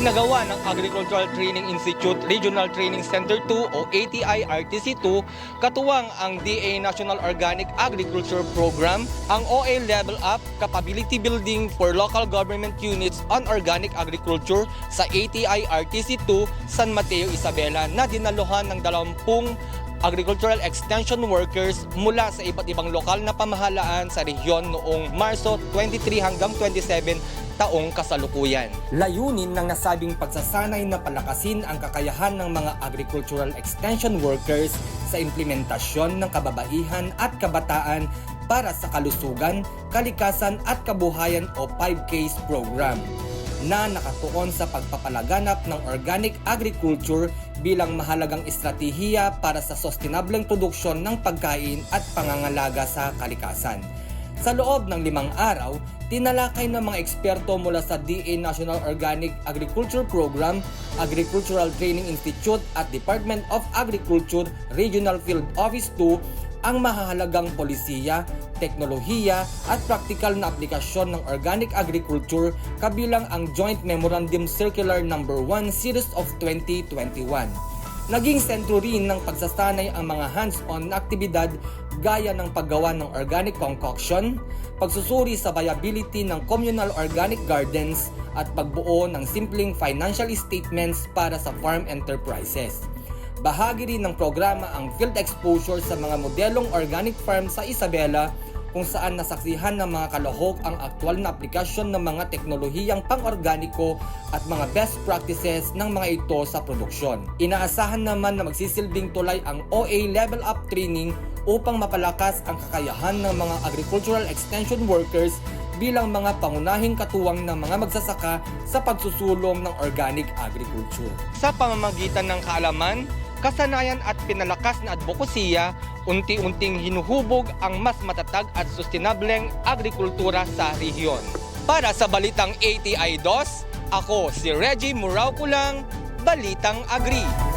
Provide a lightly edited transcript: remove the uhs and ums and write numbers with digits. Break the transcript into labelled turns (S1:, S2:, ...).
S1: Isinagawa ng Agricultural Training Institute Regional Training Center 2 o ATI-RTC2 katuwang ang DA National Organic Agriculture Program, ang OA Level Up Capability Building for Local Government Units on Organic Agriculture sa ATI-RTC2 San Mateo, Isabela na dinaluhan ng 20 agricultural extension workers mula sa iba't ibang lokal na pamahalaan sa rehiyon noong Marso 23 hanggang 27 taong kasalukuyan. Layunin ng nasabing pagsasanay na palakasin ang kakayahan ng mga agricultural extension workers sa implementasyon ng kababaihan at kabataan para sa kalusugan, kalikasan at kabuhayan o 5Ks program na nakatuon sa pagpapalaganap ng organic agriculture bilang mahalagang estratehiya para sa sustainableng produksyon ng pagkain at pangangalaga sa kalikasan. Sa loob ng 5 araw, tinalakay ng mga eksperto mula sa DA National Organic Agriculture Program, Agricultural Training Institute at Department of Agriculture Regional Field Office 2 ang mahahalagang polisiya, teknolohiya at praktikal na aplikasyon ng organic agriculture kabilang ang Joint Memorandum Circular No. 1 Series of 2021. Naging sentro rin ng pagsasanay ang mga hands-on na aktibidad gaya ng paggawa ng organic concoction, pagsusuri sa viability ng communal organic gardens at pagbuo ng simpleng financial statements para sa farm enterprises. Bahagi rin ng programa ang field exposure sa mga modelong organic farm sa Isabela kung saan nasaksihan ng mga kalahok ang aktwal na aplikasyon ng mga teknolohiyang pang-organiko at mga best practices ng mga ito sa produksyon. Inaasahan naman na magsisilbing tulay ang OA Level Up Training upang mapalakas ang kakayahan ng mga agricultural extension workers bilang mga pangunahing katuwang ng mga magsasaka sa pagsusulong ng organic agriculture. Sa pamamagitan ng kaalaman, kasanayan at pinalakas na advokasya, unti-unting hinuhubog ang mas matatag at sustainableng agrikultura sa rehiyon. Para sa Balitang ATI-2, ako si Reggie Murauculang, Balitang Agri.